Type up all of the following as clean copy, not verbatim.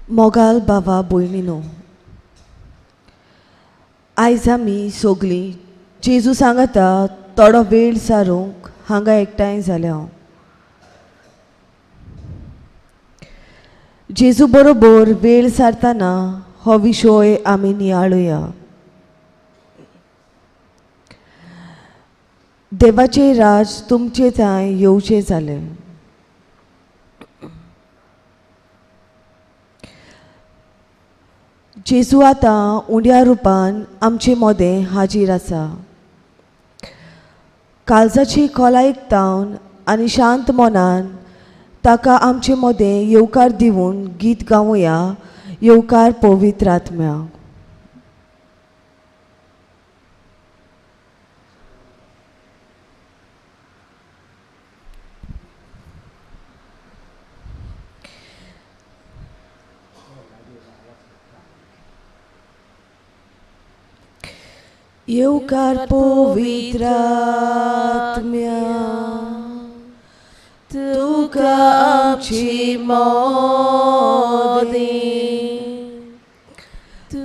मोगाल बाबा भयणीनो, आयज आमी सगळीं जेजू सांगता थोडो वेळ सारूंक हांगा एकठांय जाल्या. जेजू बरोबर वेळ सारतना हो विशय आमी नियाळुया. देवाचें राज तुमचे थंय येवचें जालें. जेजू आतां उंड्या रुपान आमचे मोदें हाजीर आसा. काळजाची खोलाय तावन आनी शांत मनान ताका आमचे मोदें येवकार दिवन गीत गावुया. येवकार पवित्र आत्म्या. येवकार पवित्र आत्म्या, तुका आमची मोदें,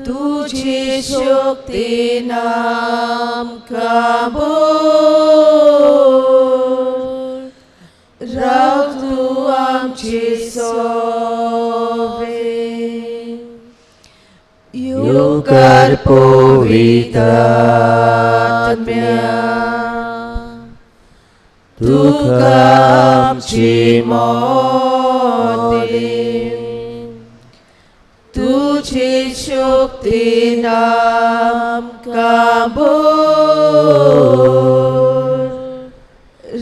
तुजी शक्तीन आमकां भर. राव तूं आमची सोबे. येवकार पवित्र आत्म्या, तुका आमची मोदें, तुजी शक्तीन आमकां भर.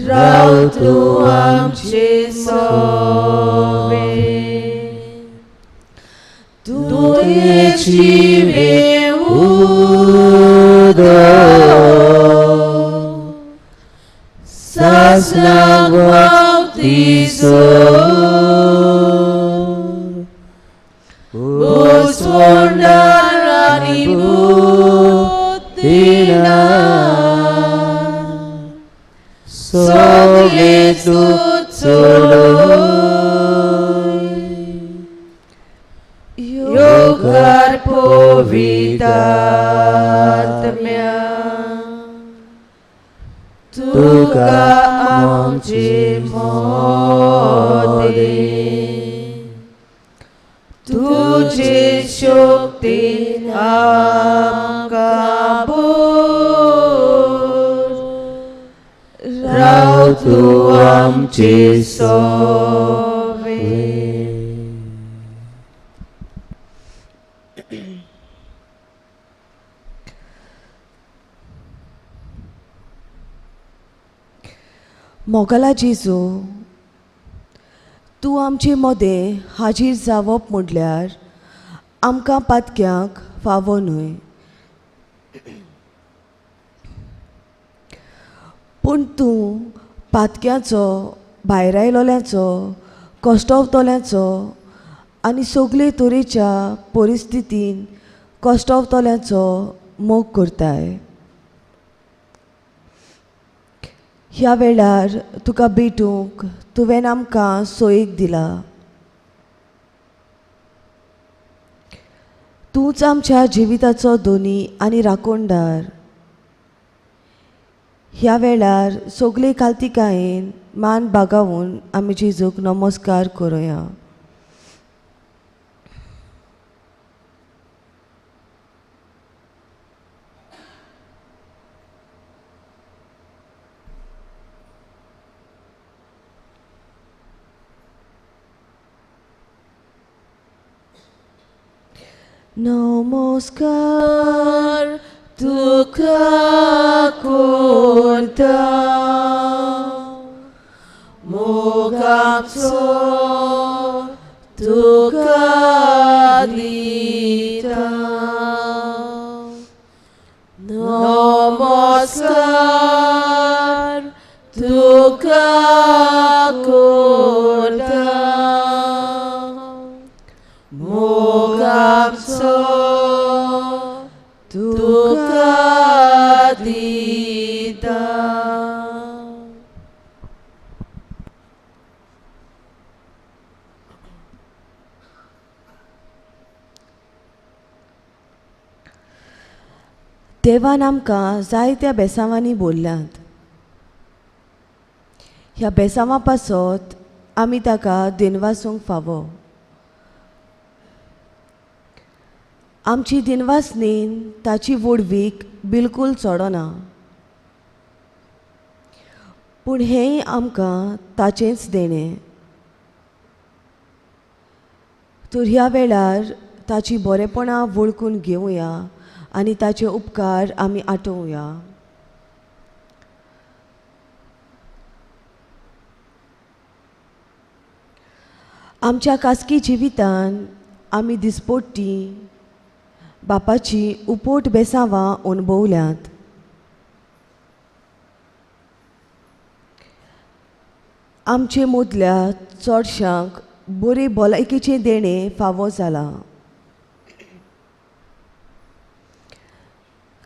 राव तूं आमची सोबे. तुझी सासलांक वावती बोसवणार आनी बुद्दीना सगळे दूत चलोय. येवकार पवित्र आत्म्या, तुका आमची मोदें, तुजी शक्तीन आमकां भर. राव तूं आमची सोबे. मोगाला जेजू, तूं आमचे मोदें हाजीर जावप म्हटल्यार आमकां पातक्यांक फावो न्हय. पूण तूं पातक्याचो, भायर आयलोल्यांचो, कश्टावतोल्यांचो आनी सगळे तरेच्या परिस्थितीन कश्टावतोल्यांचो मोग करताय. ह्या वेळार तुका भेटूंक तुवें आमकां सोयेक दिला. तूंच आमच्या जिविताचो दोनी आनी राखणदार. ह्या वेळार सगळे काल्तिकायेन मान बागावून आमी जेजूक नमस्कार करुया. नमस्कार तुका करता, मोग आमचो तुका दिता. नमस्कार तुका करता, मोग आमचो तुका दिता. देवान आमकां जायत्या बेसांवांनी भरल्यांत. ह्या बेसांवां पासत आमी ताका दिनवासूंक फावो. आमची दिनवासनीन ताची वडवीक बिलकूल चोडना, पूण हेंय आमकां ताचेंच देणें. तर ह्या वेळार ताची बरेपणां वळखून घेवया आनी ताचे उपकार आमी आठोवया. आमच्या खासगी जिवितान आमी दिसपट्टी बापाची उपोट बेसांवां अणभवल्यांत. आमचे मदल्या चडशांक बरे भलायकेचें देणें फावो जालां.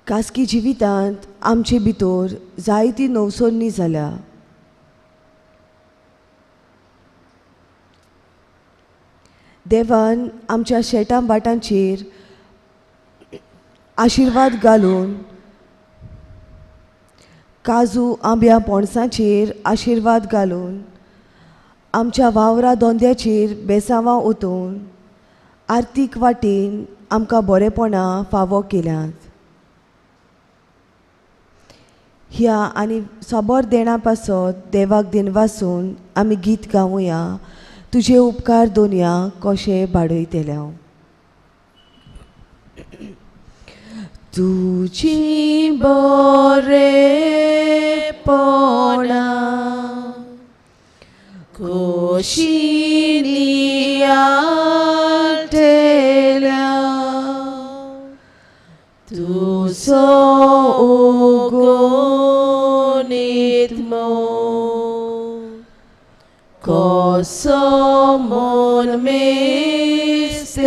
खासगी जिवितांत आमचे भितर जायती नवसरणी जाल्या. देवान आमच्या शेटां बाटांचेर आशिर्वाद घालून, काजू आंब्या पणसांचेर आशिर्वाद घालून, आमच्या वावरा धोंद्याचेर बेसांवां ओतून आर्थीक वाटेन आमकां बरेपणां फावो केल्यांत. ह्या आनी सोबोर देणा पासत देवाक दिनवासून आमी गीत गावया. तुजे उपकार दोनया कशे बाडयतल्या. तुजी बरेपणां कशी नियाळटल्या, तुजो ओगोनित्मो कसो मन मेस्तल्या.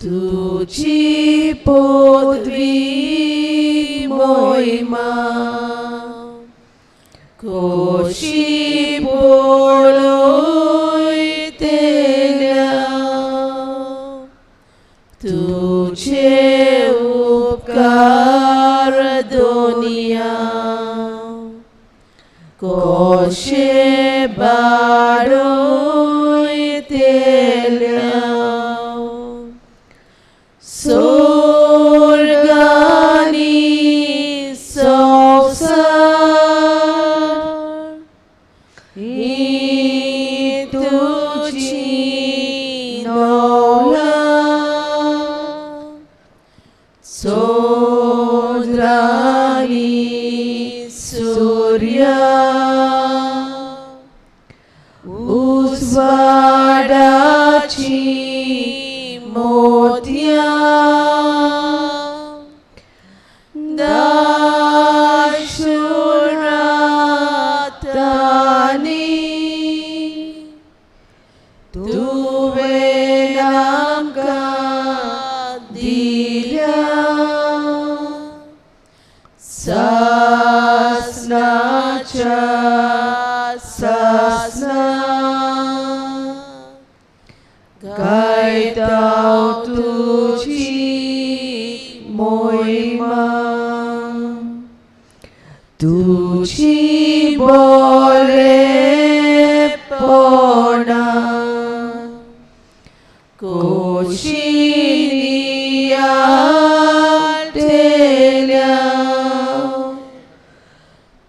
तुजी पदवी मोहिमा कशी पळयतल्या, तुजे उपकार दोनया कशे बाडयतल्या. स्वर्गानी संवसार ही तुजी नवला, चंद्रानी सूर्या उजवाडाची मोतया, दाशुरातानी तुवें आमकां दिल्या. सासणाच्या सासणा गायताव तुजी मोहिमा. तुजी बरेपणां कशी नियाळटल्या,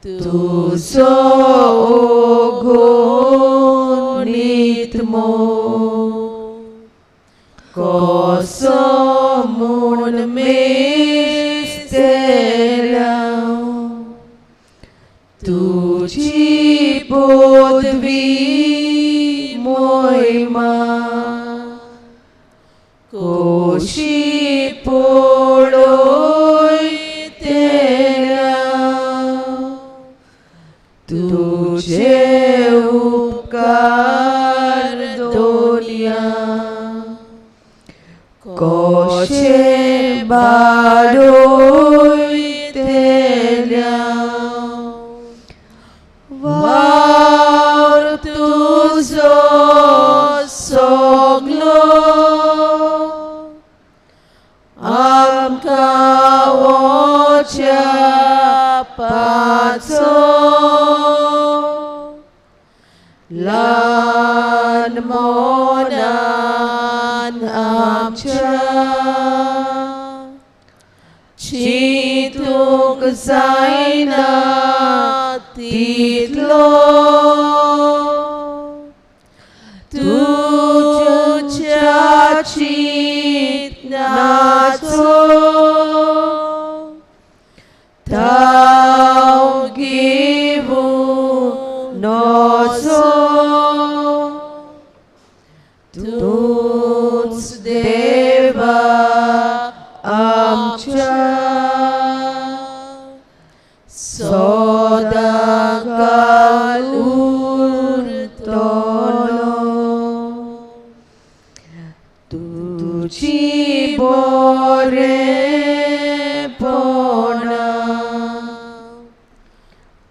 तुजो ओगोनित्मो कसो मन मेस्तल्या. तुजी पदवी मोहिमा कशी पळयतल्या, तुजे उपकार दोनया कशे बाडयतल्या. वावर तुजो सगलो पाचो ल्हान मोनान आमच्या चिंतूंक जायना तितलो तुज्या चिंतनाचो ताव घेवून नजो तूच देवा आमच्या सदांकाल उरतलो तुजी बरेपणां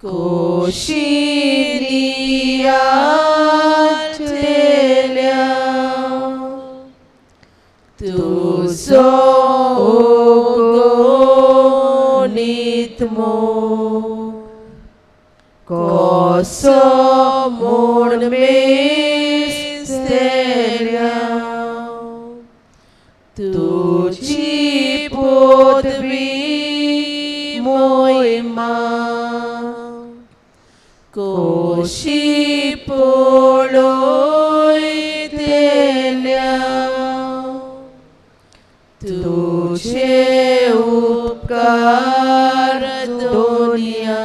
कशी रियातल्या तुजो ओगोनीतमो कसो म्हूण मेस्तल्या तुजी पदवी मोहिमा कशी पळयतल्या तुझे उपकार दोनिया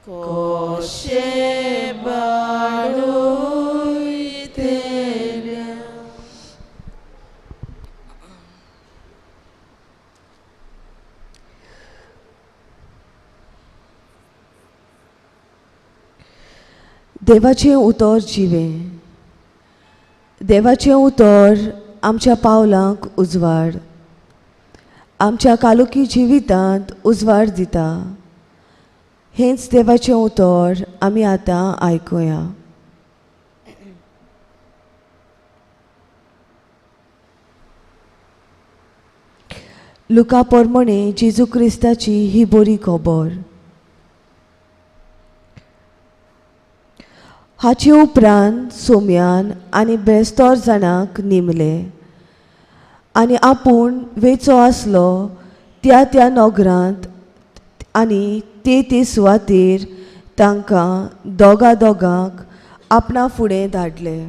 कशे बाळयतल्या. देवाचें उतर जिवें. देवाचें उतर आमच्या पावलांक उजवाड, आमच्या कालोखी जिवितांत उजवाड दिता. हेंच देवाचें उतर आमी आतां आयकुया. लुका पोरमोणे जेजू क्रिस्ताची ही बरी खबर. हाचे उपरांत सोम्यान आनी बेस्तर जाणांक नेमले आनी आपूण वेचो आसलो त्या त्या नोगरांत आनी ते सुवातेर तांकां दोगांक आपणा फुडें धाडले.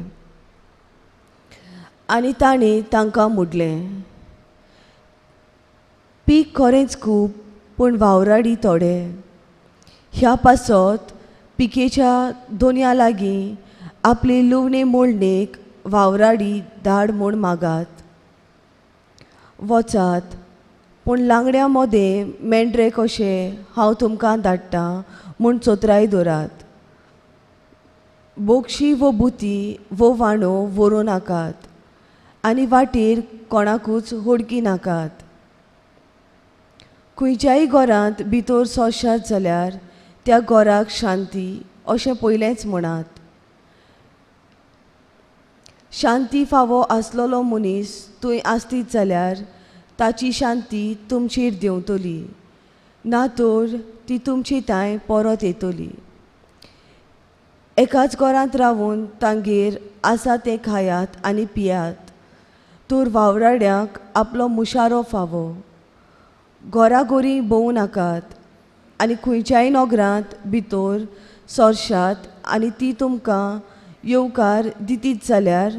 आनी ताणें तांकां म्हणलें, पीक खरेंच खूब पूण वावराडी थोडे. ह्या पासत पिकेच्या दोनया लागीं आपली लुवणे मोडणेक वावराडी धाड म्हूण मागात. वचात, पूण लांगड्या मोदें मेंढरे कशे हांव तुमकां धाडटां म्हूण चोत्राय दवरात. बोगशी वो बुती वो वांडो व्हरूं नाकात आनी वाटेर कोणाकूच होडकी नाकात. खंयच्याय घरांत भितर सोशात जाल्यार त्या घराक शांती अशें पयलेंच म्हणात. शांती फावो आसलोलो मनीस थंय आसतीत जाल्यार ताची शांती तुमचेर देंवतली, ना तर ती तुमची ताय परत येतली. एकाच घरांत रावून तांगेर आसा तें खायात आनी पियात, तर वावराड्यांक आपलो मुशारो फावो. घोराघोरी भोवूं नाकात आनी खंयच्याय नोगरांत भितर सरशात आनी ती तुमकां येवकार दितीत जाल्यार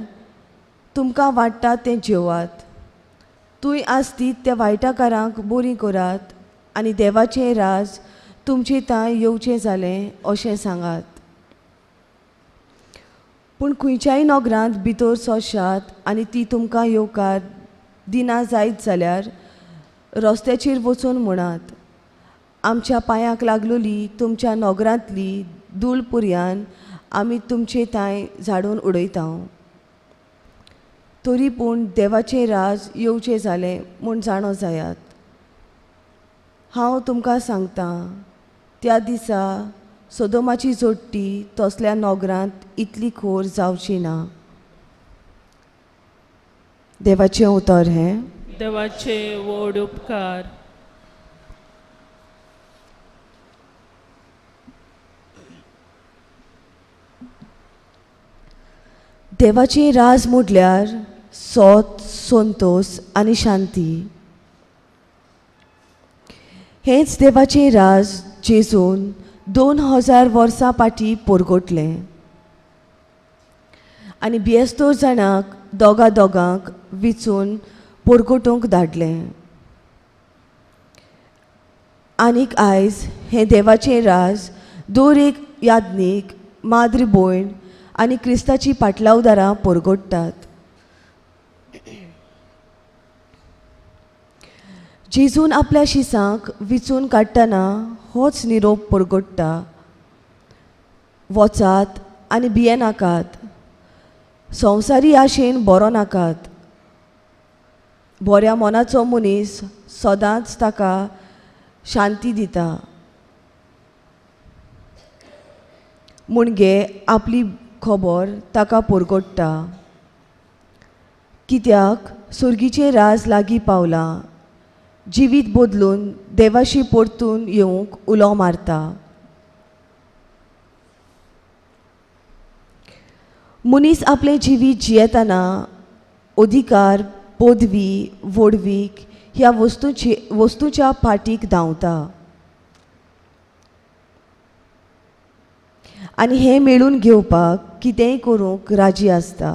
तुमकां वाडटा तें जेवात. थंय आसतीत त्या वायटाकारांक बरी करात आनी देवाचें राज तुमचे ताय येवचें जालें अशें सांगात. पूण खंयच्याय नोगरांत भितर सरशात आनी ती तुमकां येवकार दिना जायत जाल्यार रस्त्याचेर वचून म्हणात, आमच्या पांयाक लागलोली तुमच्या नोगरांतली धूळ पुरयान आमी तुमचे ताय झाडून उडयता. तरी पूण देवाचें राज येवचें जालें म्हूण जाणो जायात. हांव तुमकां सांगतां, त्या दिसा सोदोमाची जोडटी तसल्या नोगरांत इतली खोर जावची ना. देवाचें उतर हें. देवाचे व्हड उपकार. देवाची राज म्हटल्यार सोत, संतोष आनी शांती. हेच देवाचें राज जेजून 2000 वर्सां फाटीं पोरगोटलें आनी 72 जाणांक दोगांक विचून पोरगोटूंक धाडलें. आनीक आयज हें देवाचें राज दर एक यादनीक, माद्र भयण आनी क्रिस्ताची पाटलावदारां पोरगोडटात. जेजून आपल्या शिसांक विचून काडटना होच निरोप पोरगोडटा: वचात आनी भियेनाकात, संवसारी आशेन बरो नाकात. बऱ्या मनाचो मनीस सदांच ताका शांती दिता. मुणगे आपली खबर ताका पोरगोडटा. कित्याक सुर्गीचें राज लागीं पावलां. जिवीत बदलून देवाशी परतून येवंक उलो मारता. मनीस आपलें जिवीत जियेतना अधिकार, पदवी, व्हडवीक ह्या वस्तूच्या फाटीक धांवता आनी हें मेळून घेवपाक कितेंय करूंक राजी आसता.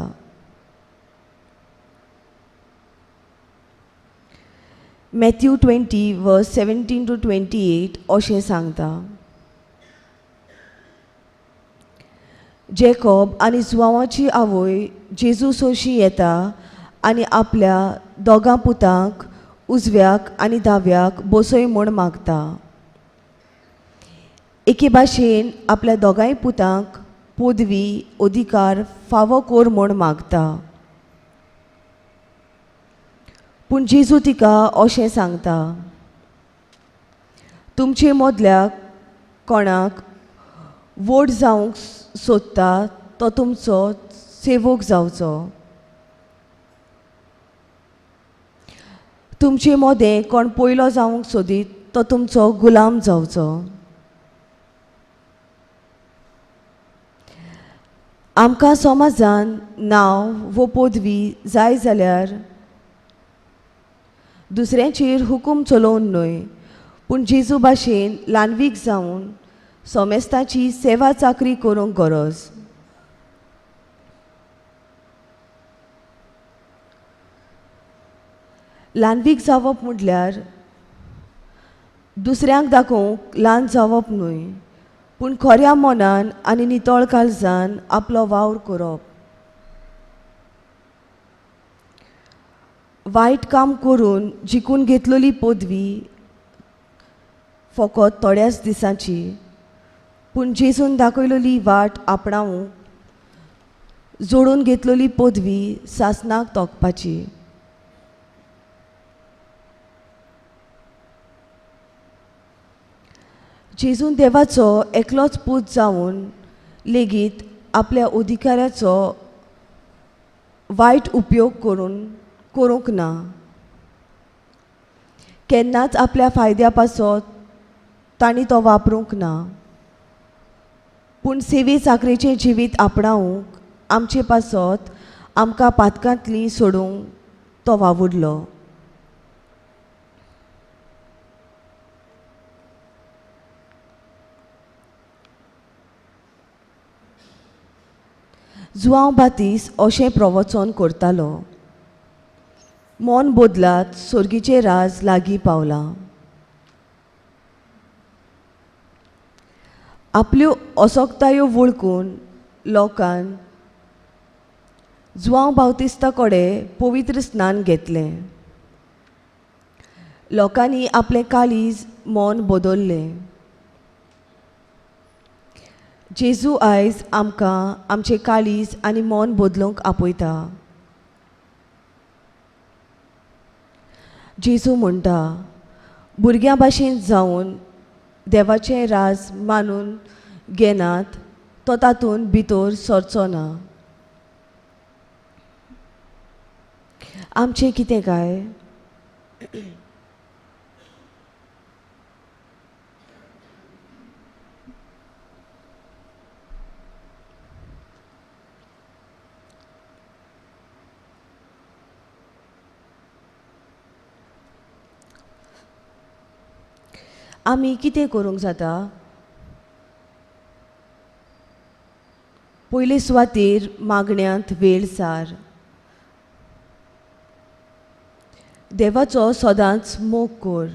मॅथ्यू 20 वर्स 17 to 28 अशें सांगता: जेकोब आनी जुआंवाची आवय जेजू सोशी येता आनी आपल्या दोगां पुतांक उजव्याक आनी दाव्याक बसय म्हूण मागता. एके भाशेन आपल्या दोगांय पुतांक पदवी, अधिकार फावो कोर म्हूण मागता. पूण जेजू तिका अशें सांगता: तुमचे मदल्याक कोणाक व्हड जावंक सोदता तो तुमचो सेवक जावचो. तुमचे मोदें कोण पयलो जावंक सोदीत तो तुमचो गुलाम जावचो. आमकां समाजान नांव वो पदवी जाय जाल्यार दुसऱ्यांचेर हुकूम चलोवन न्हय, पूण जेजू भाशेन ल्हानवीक जावन सोमेस्ताची सेवा चाकरी करूंक गरज. ल्हानवीक जावप म्हटल्यार दुसऱ्यांक दाखोवंक ल्हान जावप न्हय, पूण खऱ्या मनान आनी नितळ काळजान आपलो वावर करप. वायट काम करून जिखून घेतलेली पदवी फकत थोड्याच दिसांची, पूण जेजून दाखयलेली वाट आपणावंक जोडून घेतलेली पदवी सासणाक तोंकपाची. जेजून देवाचो एकलोच पूत जावन लेगीत आपल्या अधिकाराचो वायट उपयोग करूंक ना. केन्नाच आपल्या फायद्या पासत तांणी तो वापरूंक ना, पूण सेवे चाकरेचें जिवीत आपणावंक आमचे पासत आमकां पातकांतली सोडूंक तो वावुरलो. जुआंव बातीस अशें प्रवचन करतालो: मन बदलात, सुर्गीचें राज लागीं पावलां. आपल्यो असोक्तायो वळखून लोकान जुआंव बावतिस्ता कडेन पवित्र स्नान घेतलें. लोकांनी आपलें काळीज, मन बदल्लें. जेजू आयज आमकां आमचें काळीज आनी मन बदलूंक आपयता. जेजू म्हणटा: भुरग्यां भाशेन जावन देवाचें राज मानून घेनात तो तातूंत भितर सरचो ना. आमचें कितें काय? आमी कितें करूंक जाता? पयले सुवातेर मागण्यांत वेळसार. देवाचो सदांच मोग कर.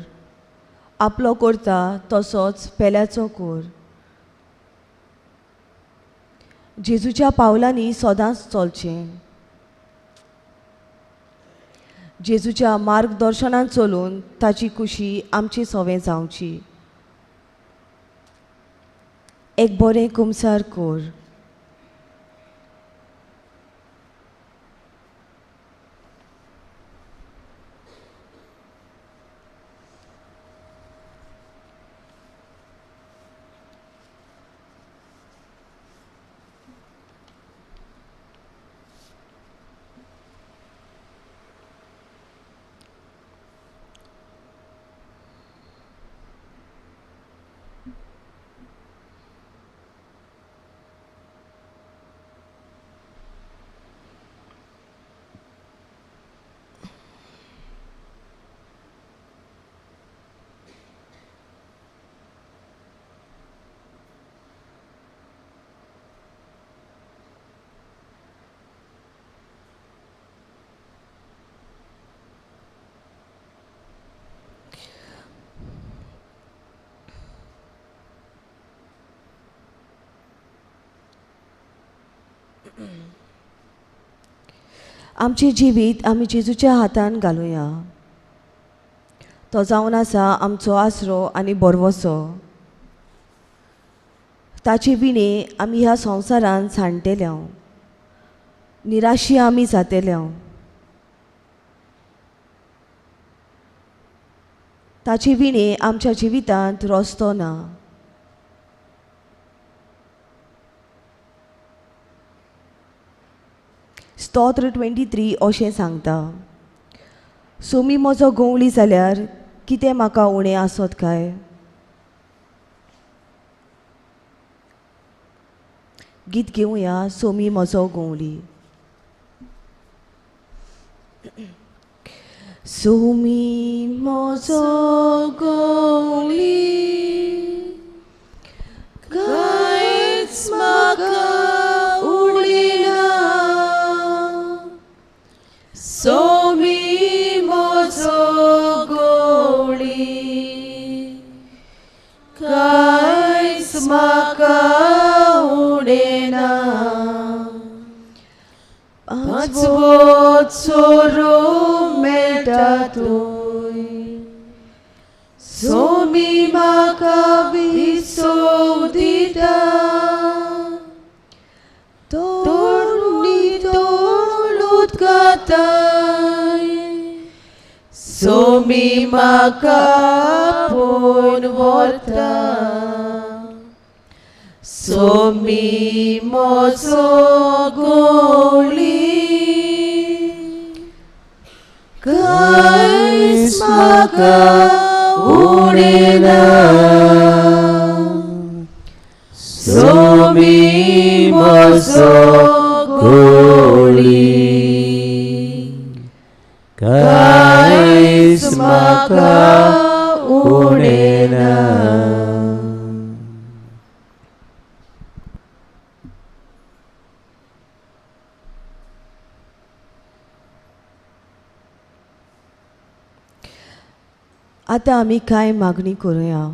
आपलो करता तसोच पेल्याचो कर. जेजूच्या पावलांनी सदांच चलचें. जेजूच्या मार्गदर्शनान चलून ताची खुशी आमची सवय जावची. एक बरें कुमसार कर. आमचे जिवीत आमी जेजूच्या हातान घालुया. तो जावन आसा आमचो आसरो आनी बरवसो. ताचे विणे आमी ह्या संवसारान सांडटेल्या. निराशी आमी जातेल्या. ताचे विणे आमच्या जिवितांत रस्तो ना. स्तोत्र 23 अशें सांगता. सोमी म्हजो गोवळी जाल्यार कितें म्हाका उणें आसत काय? गीत घेवया सोमी म्हजो गोवळी. सोमी म्हजो गोवळी कांयच म्हाका उणेना. सोमी म्हजो गोवळी कांयच म्हाका उणेना. पांचवो चोरो मेळटा थंय. सोमी म्हाका विसव दिता. तोडणी तोड उदकांताय. सोमी म्हाका आपोवन व्हरता. सोमी म्हजो गोवळी कांयच म्हाका उणेना. सोमी म्हजो गोवळी कांयच म्हाका उणेना. आतां आमी कांय मागणी करुया.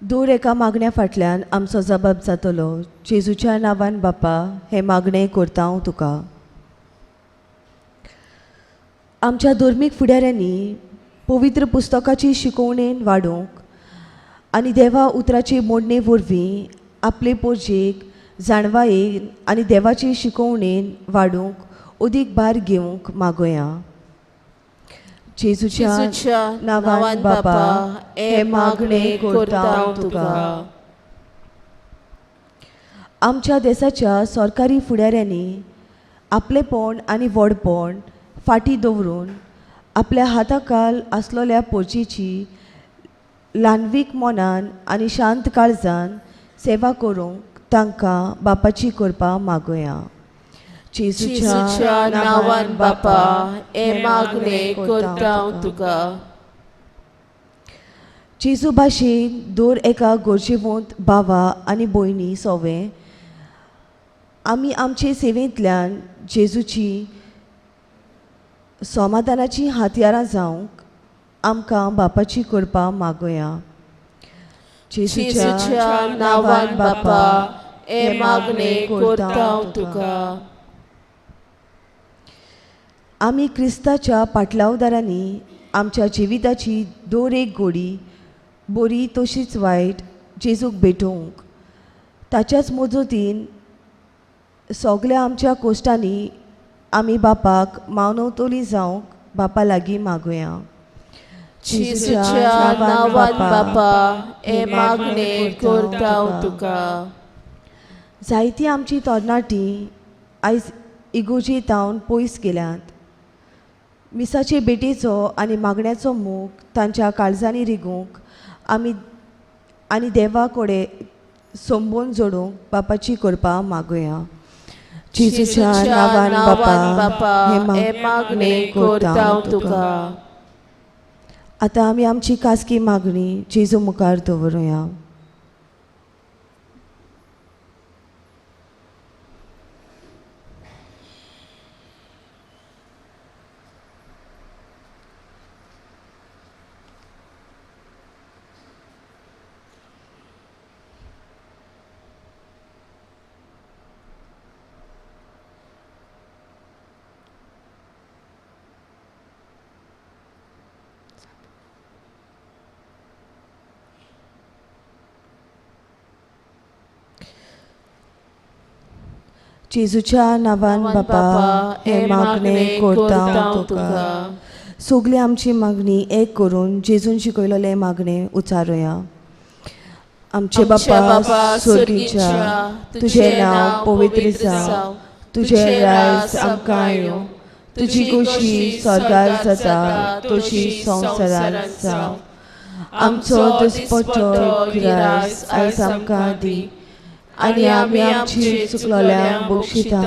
दर एका मागण्या फाटल्यान आमचो जबाब जातलो. जेजूच्या नांवान बापा हे मागणें करता हांव तुका. आमच्या धर्मीक फुडाऱ्यांनी पवित्र पुस्तकाची शिकवणेन वाडूंक आनी देवा उतराची मोडणे वरवीं आपले पोरजेक जाणवायेन आनी देवाची शिकवणेन वाडूंक अदीक भार घेवंक मागोया. जेजूच्या नांवान बापा हे मागणें करता हांव तुका. आमच्या देशाच्या सरकारी फुडाऱ्यांनी आपलेपण आनी व्हडपण फाटीं दवरून आपल्या हाताखाल आसलोल्या पोरचेची ल्हानवीक मनान आनी शांत काळजान सेवा करूंक तांकां बापाची कृपा मागोया. जेजूच्या नांवान बापा हे मागणे करता हांव तुका. जेजू भाशेन दर एका गोरजेवंत भावा आनी भयणी सोवे आमी आमचे सेवेंतल्यान जेजूची समाधानाची हातयारां जावंक आमकां बापाची कृपा मागुया. जेजूच्या नांवान बापा हे मागणे करता हांव तुका. आमी क्रिस्ताच्या पाटलावदारांनी आमच्या जिविताची दर एक घोडी बरी तशीच वायट जेजूक भेटोवंक ताच्याच मजतीन सगल्या आमच्या कोश्टांनी आमी बापाक मावनवतली जावंक बापा लागीं मागुया. जेजूच्या नांवान बापा हे मागणे करता हांव तुका. जायतीं आमची तरणाटीं आयज इगोजेतावन पयस गेल्यात. मिसाचे बेटेचो आनी मागण्याचो मोग तांच्या काळजांनी रिगूंक आनी देवा कडेन संबोवन जोडूंक बापाची कृपा मागुया. जेजूच्या नांवान बापा हे मागणे करता हांव तुका. आतां आमी आमची खासगी मागणी जेजू मुखार दवरुया. जेजूच्या नांवान बापा हे मागणे करता हांव तुका. सगली आमची मागणी एक करून जेजून शिकयलेले मागणे उचारुया. आमचे बापा स्वर्गीच्या तुझे नांव पवित्र जावं. तुझे राज आमकां येवं. तुजी कुशी स्वर्गार जाता तशी संवसारांत जावं. आमचो दिसपट्टो गिरास आयज आमकां दी आनी आमी आमची चुकलोल्यांक बक्षिता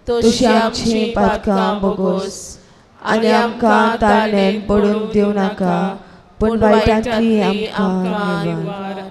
तशी आमची पातकां बोगोस आनी आमकां तारणेन पडून दिवं नाका पूण वायटांतली आमकां निवार.